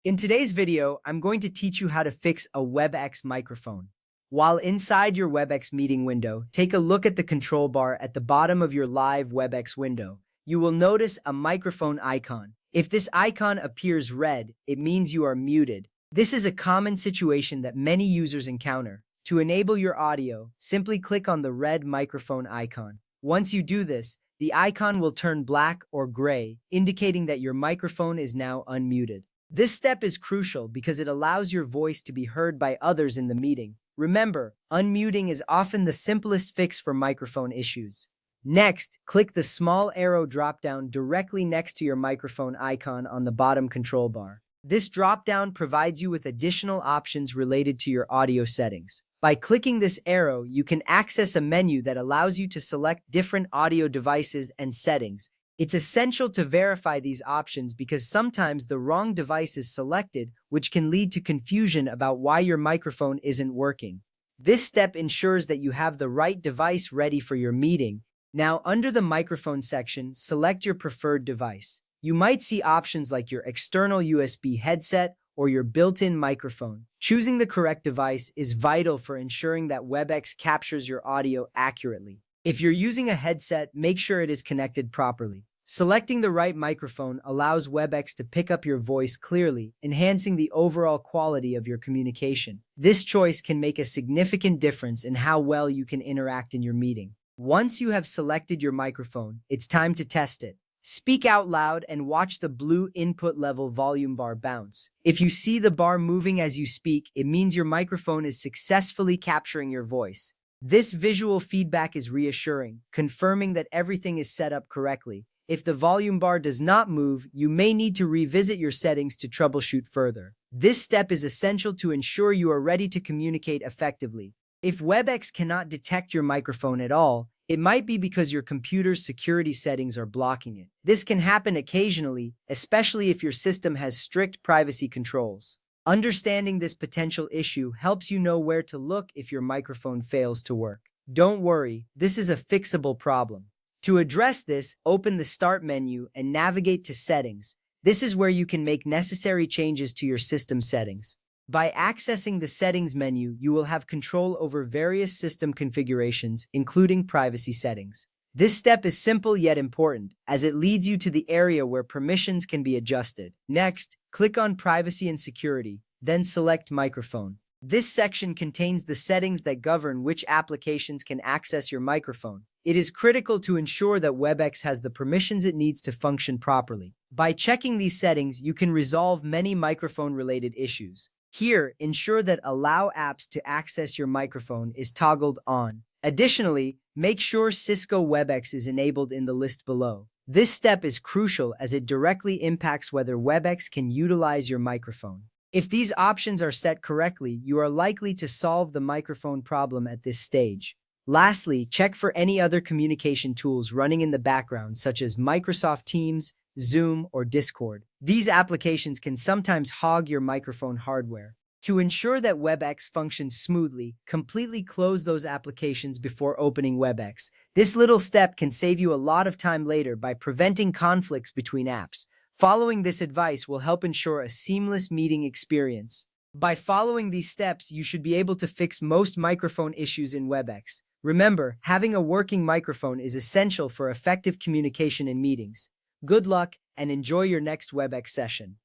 In today's video, I'm going to teach you how to fix a WebEx microphone. While inside your WebEx meeting window, take a look at the control bar at the bottom of your live WebEx window. You will notice a microphone icon. If this icon appears red, it means you are muted. This is a common situation that many users encounter. To enable your audio, simply click on the red microphone icon. Once you do this, the icon will turn black or gray, indicating that your microphone is now unmuted. This step is crucial because it allows your voice to be heard by others in the meeting. Remember, unmuting is often the simplest fix for microphone issues. Next, click the small arrow drop-down directly next to your microphone icon on the bottom control bar. This drop-down provides you with additional options related to your audio settings. By clicking this arrow, you can access a menu that allows you to select different audio devices and settings. It's essential to verify these options because sometimes the wrong device is selected, which can lead to confusion about why your microphone isn't working. This step ensures that you have the right device ready for your meeting. Now, under the microphone section, select your preferred device. You might see options like your external USB headset or your built-in microphone. Choosing the correct device is vital for ensuring that WebEx captures your audio accurately. If you're using a headset, make sure it is connected properly. Selecting the right microphone allows WebEx to pick up your voice clearly, enhancing the overall quality of your communication. This choice can make a significant difference in how well you can interact in your meeting. Once you have selected your microphone, it's time to test it. Speak out loud and watch the blue input level volume bar bounce. If you see the bar moving as you speak, it means your microphone is successfully capturing your voice. This visual feedback is reassuring, confirming that everything is set up correctly. If the volume bar does not move, you may need to revisit your settings to troubleshoot further. This step is essential to ensure you are ready to communicate effectively. If WebEx cannot detect your microphone at all, it might be because your computer's security settings are blocking it. This can happen occasionally, especially if your system has strict privacy controls. Understanding this potential issue helps you know where to look if your microphone fails to work. Don't worry, this is a fixable problem. To address this, open the Start menu and navigate to Settings. This is where you can make necessary changes to your system settings. By accessing the Settings menu, you will have control over various system configurations, including privacy settings. This step is simple yet important, as it leads you to the area where permissions can be adjusted. Next, click on Privacy and Security, then select Microphone. This section contains the settings that govern which applications can access your microphone. It is critical to ensure that WebEx has the permissions it needs to function properly. By checking these settings, you can resolve many microphone-related issues. Here, ensure that Allow apps to access your microphone is toggled on. Additionally, make sure Cisco WebEx is enabled in the list below. This step is crucial as it directly impacts whether WebEx can utilize your microphone. If these options are set correctly, you are likely to solve the microphone problem at this stage. Lastly, check for any other communication tools running in the background, such as Microsoft Teams, Zoom, or Discord. These applications can sometimes hog your microphone hardware. To ensure that WebEx functions smoothly, completely close those applications before opening WebEx. This little step can save you a lot of time later by preventing conflicts between apps. Following this advice will help ensure a seamless meeting experience. By following these steps, you should be able to fix most microphone issues in WebEx. Remember, having a working microphone is essential for effective communication in meetings. Good luck and enjoy your next WebEx session.